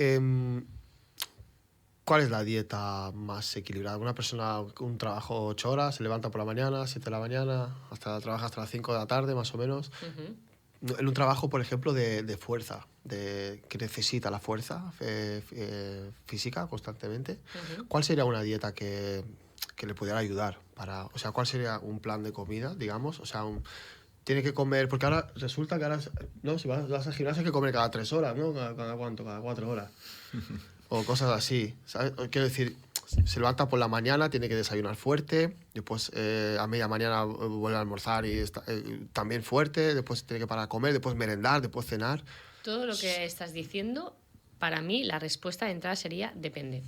Em, ¿Cuál es la dieta más equilibrada? Una persona con un trabajo 8 horas, se levanta por la mañana, 7 de la mañana, trabaja hasta las 5 de la tarde, más o menos. En un trabajo, por ejemplo, de fuerza, que necesita la fuerza física constantemente. ¿Cuál sería una dieta que le pudiera ayudar? O sea, ¿cuál sería un plan de comida, digamos? O sea, tiene que comer, porque ahora resulta que ahora, no, si vas al gimnasio hay que comer cada 3 horas, ¿no? ¿Cada cuánto? Cada 4 horas. O cosas así, ¿sabes? Quiero decir, se levanta por la mañana, tiene que desayunar fuerte, después a media mañana vuelve a almorzar y también fuerte, después tiene que parar a comer, después merendar, después cenar. Todo lo que estás diciendo, para mí la respuesta de entrada sería depende.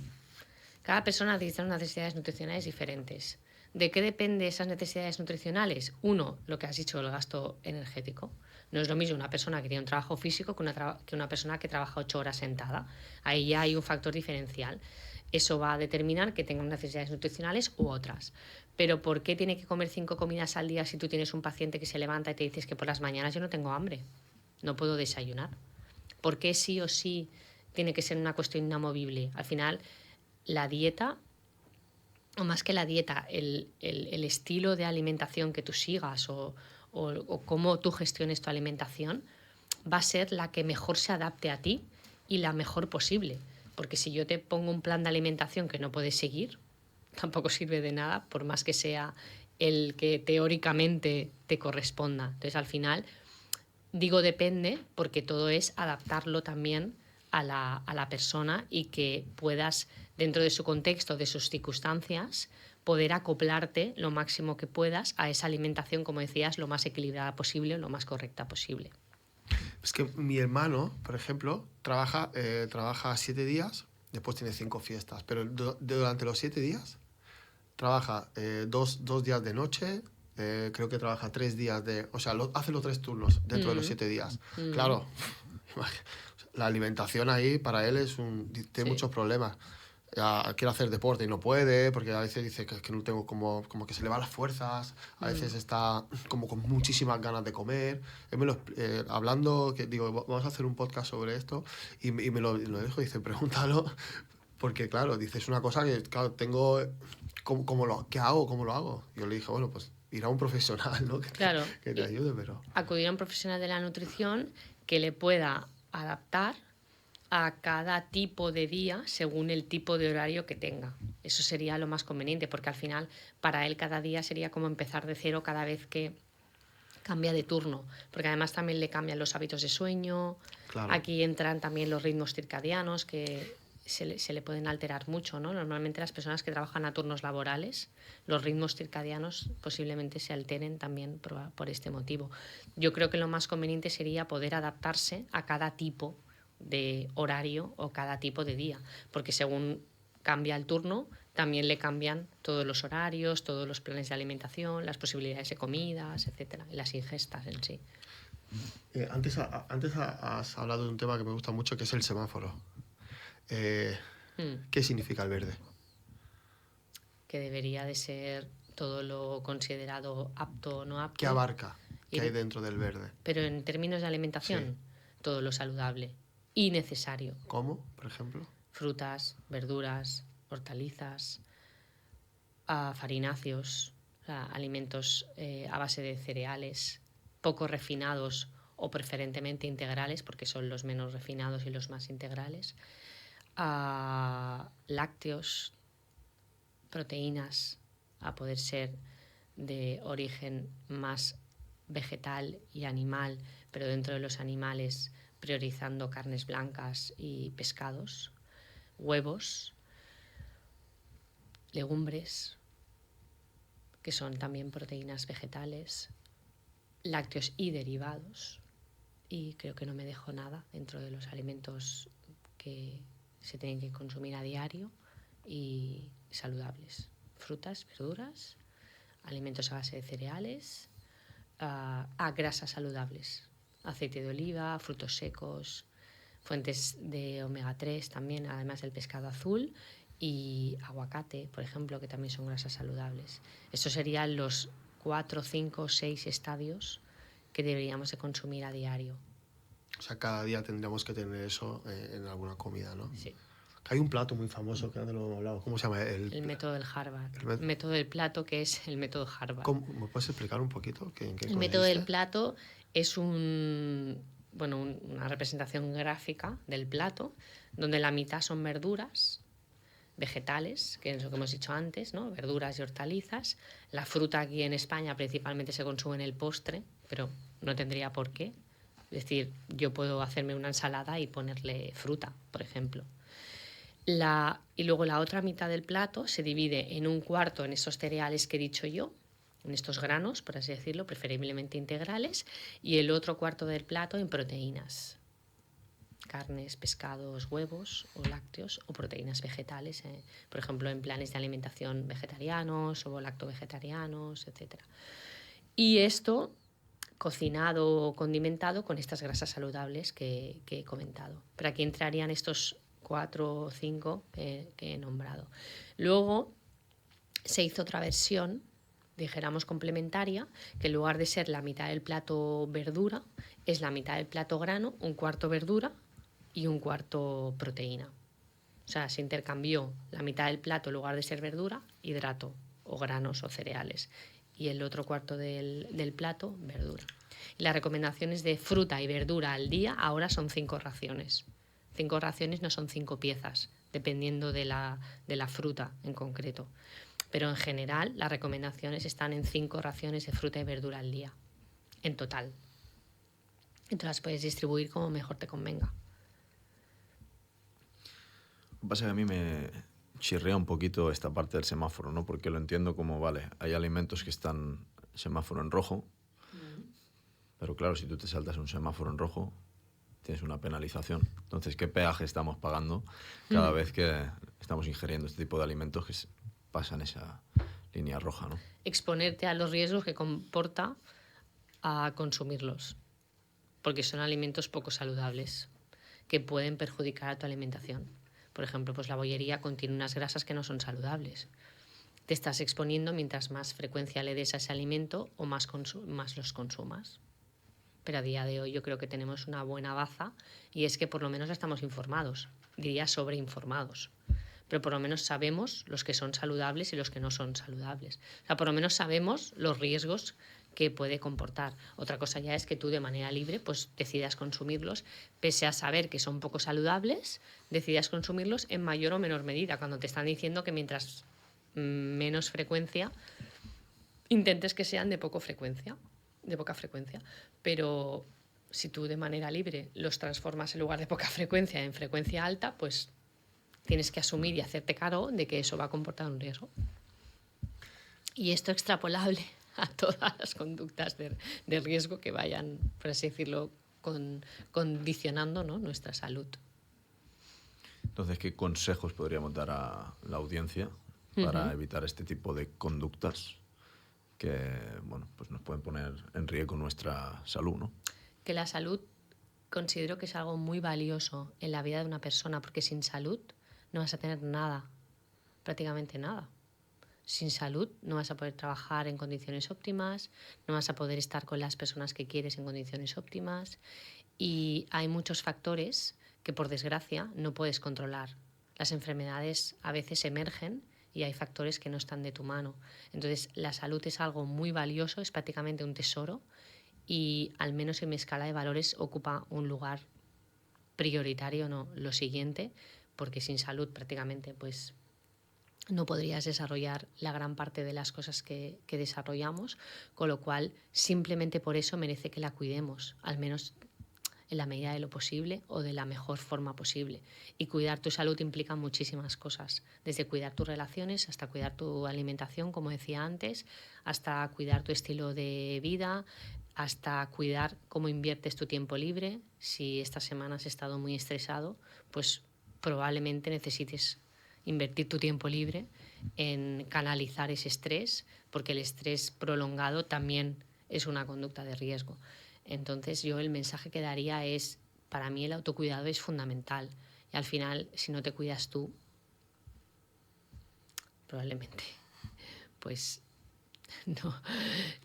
Cada persona tiene unas necesidades nutricionales diferentes. ¿De qué depende esas necesidades nutricionales? Uno, lo que has dicho, el gasto energético. No es lo mismo una persona que tiene un trabajo físico que una persona que trabaja 8 horas sentada. Ahí ya hay un factor diferencial. Eso va a determinar que tenga unas necesidades nutricionales u otras. Pero ¿por qué tiene que comer 5 comidas al día si tú tienes un paciente que se levanta y te dices que por las mañanas yo no tengo hambre, no puedo desayunar? ¿Por qué sí o sí tiene que ser una cuestión inamovible? Al final, la dieta, o más que la dieta, el estilo de alimentación que tú sigas o cómo tú gestiones tu alimentación va a ser la que mejor se adapte a ti y la mejor posible. Porque si yo te pongo un plan de alimentación que no puedes seguir, tampoco sirve de nada, por más que sea el que teóricamente te corresponda. Entonces, al final, digo depende porque todo es adaptarlo también a la persona y que puedas, dentro de su contexto, de sus circunstancias, poder acoplarte lo máximo que puedas a esa alimentación, como decías, lo más equilibrada posible, lo más correcta posible. Es que mi hermano, por ejemplo, trabaja 7 días, después tiene 5 fiestas, pero durante los 7 días trabaja 2 días de noche, creo que trabaja 3 días o sea, hace los 3 turnos dentro de los 7 días. Claro, la alimentación ahí para él tiene Sí. muchos problemas. Quiere hacer deporte y no puede, porque a veces dice que no tengo como que se le van las fuerzas, a veces está como con muchísimas ganas de comer. Él hablando, que digo, vamos a hacer un podcast sobre esto, y me lo dijo, dice, pregúntalo, porque claro, dice, es una cosa que, claro, tengo, ¿qué hago? ¿Cómo lo hago? Yo le dije, bueno, pues ir a un profesional, ¿no? Claro, Que te ayude, pero... acudir a un profesional de la nutrición que le pueda adaptar a cada tipo de día según el tipo de horario que tenga. Eso sería lo más conveniente, porque al final para él cada día sería como empezar de cero cada vez que cambia de turno, porque además también le cambian los hábitos de sueño. Claro. Aquí entran también los ritmos circadianos que se le pueden alterar mucho, ¿no? Normalmente las personas que trabajan a turnos laborales, los ritmos circadianos posiblemente se alteren también por este motivo. Yo creo que lo más conveniente sería poder adaptarse a cada tipo de horario o cada tipo de día, porque según cambia el turno, también le cambian todos los horarios, todos los planes de alimentación, las posibilidades de comidas, etcétera, y las ingestas en sí. Antes has hablado de un tema que me gusta mucho, que es el semáforo. ¿Qué significa el verde? Que debería de ser todo lo considerado apto o no apto. ¿Qué abarca? ¿Qué hay dentro del verde? Pero en términos de alimentación, sí, todo lo saludable y necesario. ¿Cómo, por ejemplo? Frutas, verduras, hortalizas, farináceos, o sea, alimentos a base de cereales, poco refinados o preferentemente integrales, porque son los menos refinados y los más integrales, lácteos, proteínas, a poder ser de origen más vegetal y animal, pero dentro de los animales priorizando carnes blancas y pescados, huevos, legumbres, que son también proteínas vegetales, lácteos y derivados, y creo que no me dejo nada dentro de los alimentos que se tienen que consumir a diario y saludables. Frutas, verduras, alimentos a base de cereales, grasas saludables, aceite de oliva, frutos secos, fuentes de omega 3 también, además del pescado azul, y aguacate, por ejemplo, que también son grasas saludables. Estos serían los 4, 5, 6 estadios que deberíamos de consumir a diario. O sea, cada día tendríamos que tener eso en alguna comida, ¿no? Sí. Hay un plato muy famoso que antes lo hemos hablado. ¿Cómo se llama? El método del Harvard. el met- El método del plato, que es el método Harvard. ¿Me puedes explicar un poquito en qué El método del consiste? plato es una representación gráfica del plato, donde la mitad son verduras, vegetales, que es lo que hemos dicho antes, ¿no? Verduras y hortalizas. La fruta aquí en España principalmente se consume en el postre, pero no tendría por qué. Es decir, yo puedo hacerme una ensalada y ponerle fruta, por ejemplo. Y luego la otra mitad del plato se divide en un cuarto en estos cereales que he dicho yo, en estos granos, por así decirlo, preferiblemente integrales, y el otro cuarto del plato en proteínas, carnes, pescados, huevos o lácteos o proteínas vegetales, por ejemplo, en planes de alimentación vegetarianos o lacto-vegetarianos, etc. Y esto cocinado o condimentado con estas grasas saludables que he comentado. Pero aquí entrarían estos 4 o 5 que he nombrado. Luego se hizo otra versión, dijéramos complementaria, que en lugar de ser la mitad del plato verdura, es la mitad del plato grano, un cuarto verdura y un cuarto proteína. O sea, se intercambió la mitad del plato, en lugar de ser verdura, hidrato o granos o cereales. Y el otro cuarto del plato, verdura. Y las recomendaciones de fruta y verdura al día ahora son 5 raciones. 5 raciones no son 5 piezas, dependiendo de la fruta en concreto. Pero en general las recomendaciones están en 5 raciones de fruta y verdura al día, en total. Entonces las puedes distribuir como mejor te convenga. Lo que pasa es que a mí me chirrea un poquito esta parte del semáforo, ¿no? Porque lo entiendo como, vale, hay alimentos que están semáforo en rojo, pero claro, si tú te saltas un semáforo en rojo, tienes una penalización. Entonces, ¿qué peaje estamos pagando cada vez que estamos ingiriendo este tipo de alimentos que pasan esa línea roja, ¿no? Exponerte a los riesgos que comporta a consumirlos, porque son alimentos poco saludables que pueden perjudicar a tu alimentación. Por ejemplo, pues la bollería contiene unas grasas que no son saludables. Te estás exponiendo mientras más frecuencia le des a ese alimento o más los consumas. Pero a día de hoy yo creo que tenemos una buena baza y es que por lo menos estamos informados, diría sobreinformados. Pero por lo menos sabemos los que son saludables y los que no son saludables. O sea, por lo menos sabemos los riesgos que puede comportar. Otra cosa ya es que tú de manera libre pues decidas consumirlos, pese a saber que son poco saludables, decidas consumirlos en mayor o menor medida, cuando te están diciendo que mientras menos frecuencia, intentes que sean de poca frecuencia. Pero si tú de manera libre los transformas en lugar de poca frecuencia en frecuencia alta, pues tienes que asumir y hacerte cargo de que eso va a comportar un riesgo. Y esto extrapolable a todas las conductas de riesgo que vayan, por así decirlo, condicionando, ¿no?, nuestra salud. Entonces, ¿qué consejos podríamos dar a la audiencia para evitar este tipo de conductas que, bueno, pues nos pueden poner en riesgo nuestra salud, ¿no? Que la salud considero que es algo muy valioso en la vida de una persona, porque sin salud no vas a tener nada, prácticamente nada. Sin salud no vas a poder trabajar en condiciones óptimas, no vas a poder estar con las personas que quieres en condiciones óptimas, y hay muchos factores que por desgracia no puedes controlar. Las enfermedades a veces emergen y hay factores que no están de tu mano. Entonces la salud es algo muy valioso, es prácticamente un tesoro, y al menos en mi escala de valores ocupa un lugar prioritario, no lo siguiente, porque sin salud prácticamente pues no podrías desarrollar la gran parte de las cosas que desarrollamos, con lo cual simplemente por eso merece que la cuidemos, al menos en la medida de lo posible o de la mejor forma posible. Y cuidar tu salud implica muchísimas cosas, desde cuidar tus relaciones hasta cuidar tu alimentación, como decía antes, hasta cuidar tu estilo de vida, hasta cuidar cómo inviertes tu tiempo libre. Si esta semana has estado muy estresado, pues probablemente necesites invertir tu tiempo libre en canalizar ese estrés, porque el estrés prolongado también es una conducta de riesgo. Entonces yo el mensaje que daría es, para mí el autocuidado es fundamental, y al final si no te cuidas tú, probablemente pues no.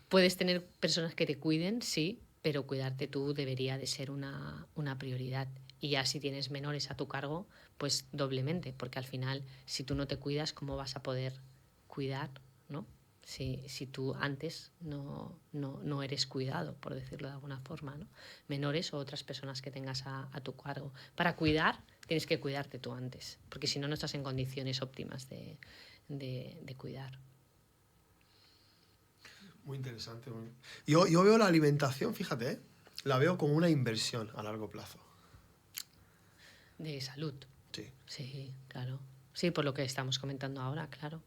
Puedes tener personas que te cuiden, sí, pero cuidarte tú debería de ser una prioridad. Y ya si tienes menores a tu cargo, pues doblemente, porque al final, si tú no te cuidas, ¿cómo vas a poder cuidar, ¿no? Si tú antes no eres cuidado, por decirlo de alguna forma, ¿no? Menores o otras personas que tengas a tu cargo. Para cuidar, tienes que cuidarte tú antes, porque si no, no estás en condiciones óptimas de cuidar. Muy interesante. Yo veo la alimentación, fíjate, ¿eh? La veo como una inversión a largo plazo. De salud. Sí. Sí, claro. Sí, por lo que estamos comentando ahora, claro.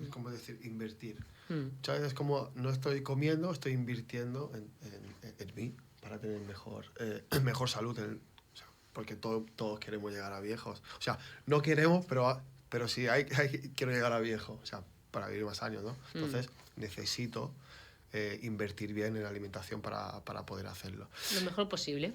Es como decir, invertir. Mm. Es como no estoy comiendo, estoy invirtiendo en mí para tener mejor salud. O sea, porque todos queremos llegar a viejos. O sea, no queremos, pero sí quiero llegar a viejo. O sea, para vivir más años, ¿no? Entonces, necesito invertir bien en la alimentación para poder hacerlo. Lo mejor posible.